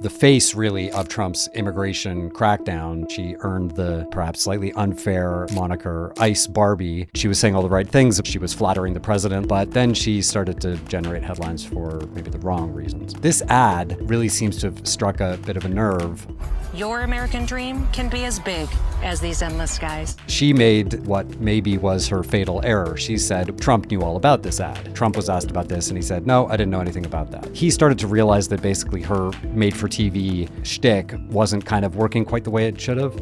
the face, really, of Trump's immigration crackdown. She earned the perhaps slightly unfair moniker Ice Barbie. She was saying all the right things. She was flattering the president, but then she started to generate headlines for maybe the wrong reasons. This ad really seems to have struck a bit of a nerve. Your American dream can be as big as these endless skies. She made what maybe was her fatal error. She said Trump knew all about this ad. Trump was asked about this and he said, no, I didn't know anything about that. He started to realize that basically her made-for-TV shtick wasn't kind of working quite the way it should have.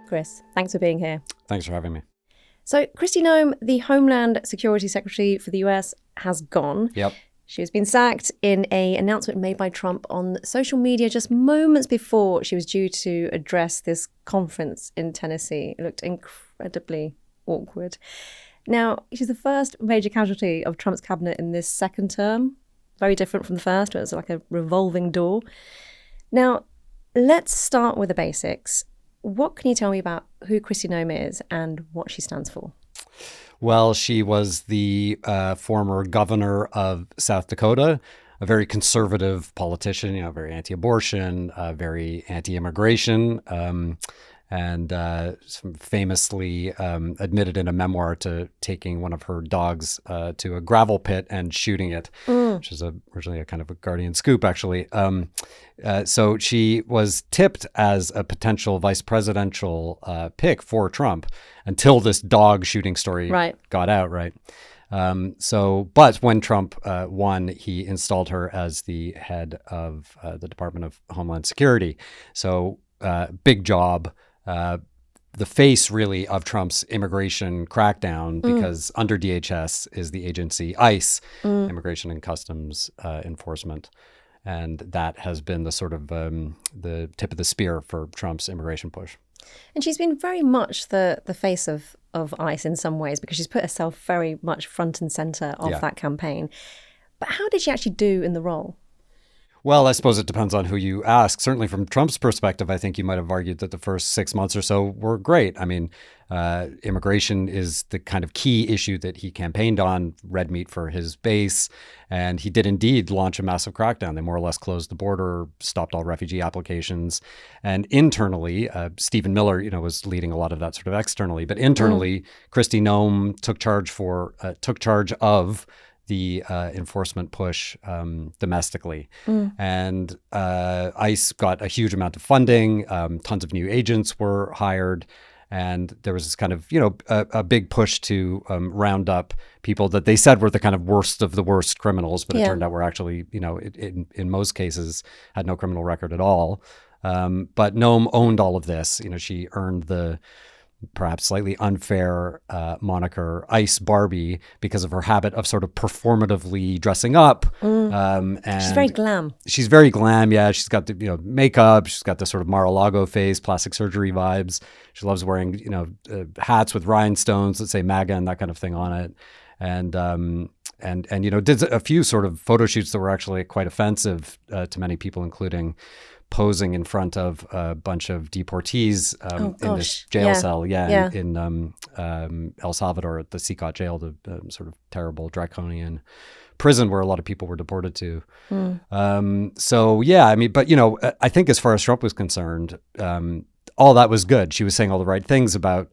Chris, thanks for being here. Thanks for having me. So Kristi Noem, the Homeland Security Secretary for the US, has gone. Yep. She has been sacked in an announcement made by Trump on social media just moments before she was due to address this conference in Tennessee. It looked incredibly awkward. Now, she's the first major casualty of Trump's cabinet in this second term. Very different from the first, where it was like a revolving door. Now, let's start with the basics. What can you tell me about who Kristi Noem is and what she stands for? Well, she was the former governor of South Dakota, a very conservative politician, very anti-abortion, very anti-immigration, and famously admitted in a memoir to taking one of her dogs to a gravel pit and shooting it, which is originally a kind of a Guardian scoop, actually. So she was tipped as a potential vice presidential pick for Trump until this dog shooting story got out, right? But when Trump won, he installed her as the head of the Department of Homeland Security. So big job. The face, really, of Trump's immigration crackdown, because under DHS is the agency ICE, Immigration and Customs Enforcement. And that has been the sort of the tip of the spear for Trump's immigration push. And she's been very much the face of ICE in some ways, because she's put herself very much front and center of that campaign. But how did she actually do in the role? Well, I suppose it depends on who you ask. Certainly from Trump's perspective, I think you might have argued that the first 6 months or so were great. I mean, immigration is the kind of key issue that he campaigned on, red meat for his base. And he did indeed launch a massive crackdown. They more or less closed the border, stopped all refugee applications. And internally, Stephen Miller, was leading a lot of that sort of externally. But internally, Kristi Noem took charge of the enforcement push domestically. And ICE got a huge amount of funding. Tons of new agents were hired. And there was this kind of, a big push to round up people that they said were the kind of worst of the worst criminals. But it turned out were actually, in most cases, had no criminal record at all. But Noem owned all of this. She earned the perhaps slightly unfair moniker Ice Barbie because of her habit of sort of performatively dressing up. And she's very glam. She's very glam, yeah. She's got the makeup. She's got the sort of Mar-a-Lago face, plastic surgery vibes. She loves wearing hats with rhinestones that say MAGA and that kind of thing on it. And did a few sort of photo shoots that were actually quite offensive to many people, including posing in front of a bunch of deportees in this jail cell, in El Salvador at the Secot jail, the sort of terrible draconian prison where a lot of people were deported to. But I think as far as Trump was concerned, all that was good. She was saying all the right things about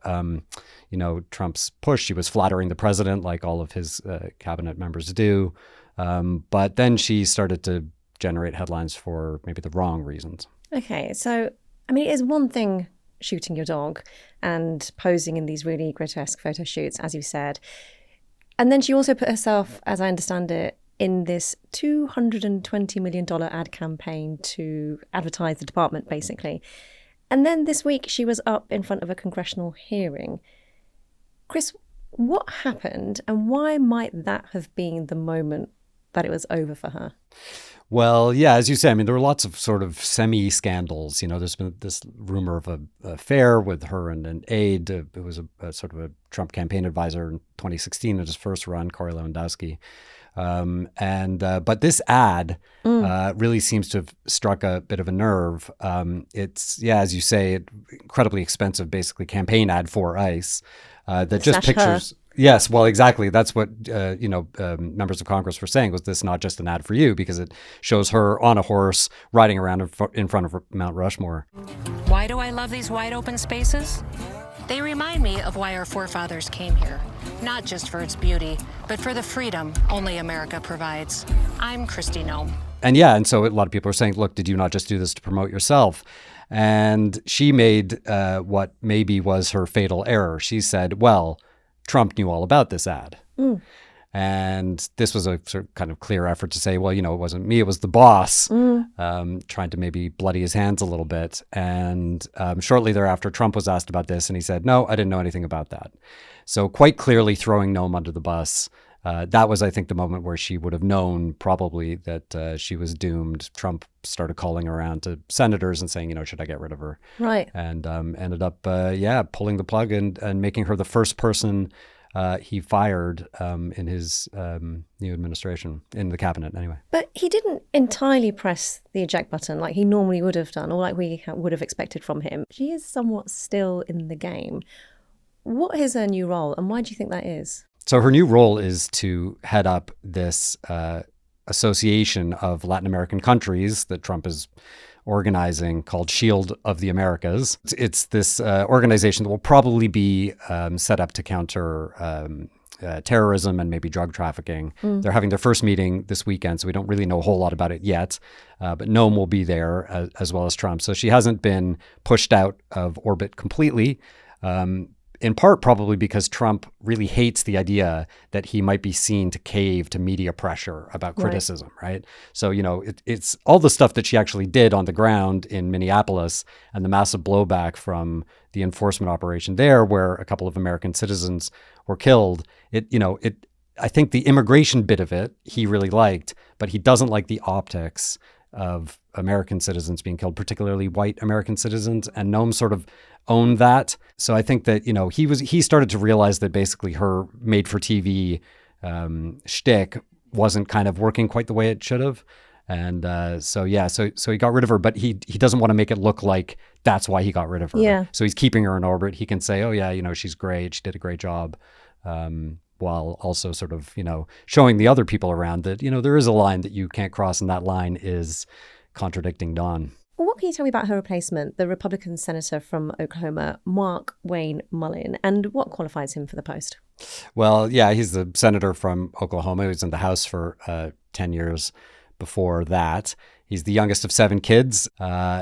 Trump's push. She was flattering the president like all of his cabinet members do. But then she started to generate headlines for maybe the wrong reasons. Okay, so, it is one thing shooting your dog and posing in these really grotesque photo shoots, as you said. And then she also put herself, as I understand it, in this $220 million ad campaign to advertise the department, basically. And then this week she was up in front of a congressional hearing. Chris, what happened and why might that have been the moment that it was over for her? Well, yeah, as you say, there were lots of sort of semi-scandals. There's been this rumor of an affair with her and an aide. It was a sort of a Trump campaign advisor in 2016 at his first run, Corey Lewandowski. But this ad really seems to have struck a bit of a nerve. It's, as you say, incredibly expensive, basically campaign ad for ICE that just pictures Yes, well, exactly. That's what members of Congress were saying. Was this not just an ad for you? Because it shows her on a horse riding around in front of Mount Rushmore. Why do I love these wide open spaces? They remind me of why our forefathers came here. Not just for its beauty, but for the freedom only America provides. I'm Kristi Noem. And so a lot of people are saying, look, did you not just do this to promote yourself? And she made what maybe was her fatal error. She said, well, Trump knew all about this ad. And this was a sort of kind of clear effort to say, well, it wasn't me, it was the boss, trying to maybe bloody his hands a little bit. And shortly thereafter, Trump was asked about this, and he said, no, I didn't know anything about that. So quite clearly throwing Noem under the bus. That was, I think, the moment where she would have known probably that she was doomed. Trump started calling around to senators and saying, should I get rid of her? Right. And ended up, pulling the plug and making her the first person he fired in his new administration, in the cabinet anyway. But he didn't entirely press the eject button like he normally would have done, or like we would have expected from him. She is somewhat still in the game. What is her new role, and why do you think that is? So her new role is to head up this association of Latin American countries that Trump is organizing called Shield of the Americas. It's this organization that will probably be set up to counter terrorism and maybe drug trafficking. They're having their first meeting this weekend, so we don't really know a whole lot about it yet. But Noem will be there as well as Trump. So she hasn't been pushed out of orbit completely. In part, probably because Trump really hates the idea that he might be seen to cave to media pressure about criticism, right? So, it's all the stuff that she actually did on the ground in Minneapolis and the massive blowback from the enforcement operation there, where a couple of American citizens were killed. I think the immigration bit of it he really liked, but he doesn't like the optics of American citizens being killed, particularly white American citizens, and Noem sort of owned that. So I think that he started to realize that basically her made-for-TV shtick wasn't kind of working quite the way it should have, and so he got rid of her, but he doesn't want to make it look like that's why he got rid of her. Yeah. So he's keeping her in orbit. He can say, oh yeah, she's great, she did a great job. While also sort of, showing the other people around that, there is a line that you can't cross, and that line is contradicting Don. Well, what can you tell me about her replacement, the Republican senator from Oklahoma, Markwayne Mullin, and what qualifies him for the post? Well, yeah, he's the senator from Oklahoma. He was in the House for 10 years before that. He's the youngest of 7 kids.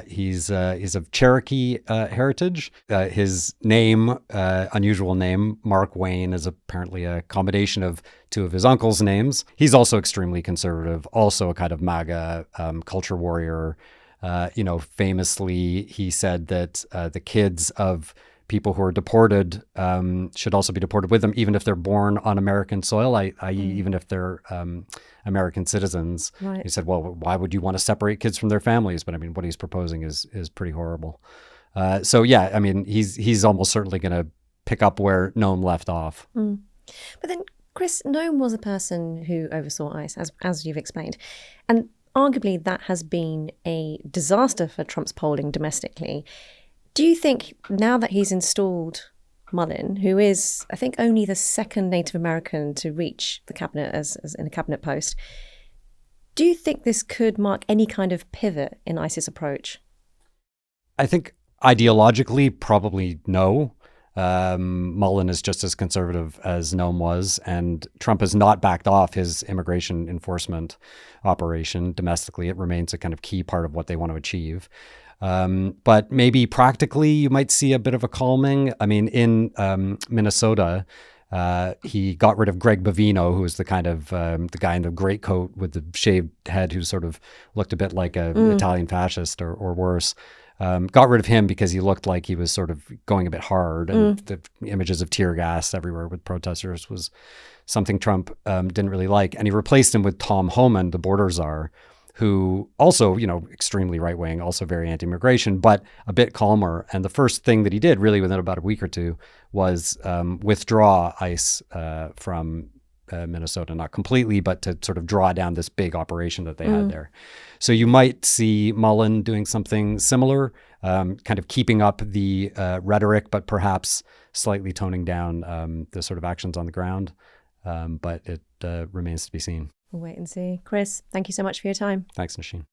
He's of Cherokee heritage. His name, unusual name, Markwayne, is apparently a combination of 2 of his uncles' names. He's also extremely conservative, also a kind of MAGA culture warrior. Famously, he said that the kids of people who are deported should also be deported with them, even if they're born on American soil, i.e. even if they're American citizens. Right. He said, well, why would you want to separate kids from their families? But I mean, what he's proposing is pretty horrible. He's almost certainly going to pick up where Noem left off. But then, Chris, Noem was a person who oversaw ICE, as you've explained. And arguably that has been a disaster for Trump's polling domestically. Do you think now that he's installed Mullin, who is, I think, only the second Native American to reach the cabinet as in a cabinet post, do you think this could mark any kind of pivot in ICE's approach? I think ideologically, probably no. Mullin is just as conservative as Noem was, and Trump has not backed off his immigration enforcement operation domestically. It remains a kind of key part of what they want to achieve. But maybe practically you might see a bit of a calming. I mean, in Minnesota, he got rid of Greg Bovino, who was the kind of the guy in the greatcoat with the shaved head who sort of looked a bit like an Italian fascist or worse. Got rid of him because he looked like he was sort of going a bit hard, and the images of tear gas everywhere with protesters was something Trump didn't really like. And he replaced him with Tom Homan, the border czar, who also, extremely right-wing, also very anti-immigration, but a bit calmer. And the first thing that he did really within about a week or two was withdraw ICE from Minnesota, not completely, but to sort of draw down this big operation that they had there. So you might see Mullin doing something similar. kind of keeping up the rhetoric, but perhaps slightly toning down the sort of actions on the ground. But it remains to be seen. We'll wait and see. Chris, thank you so much for your time. Thanks, Nosheen.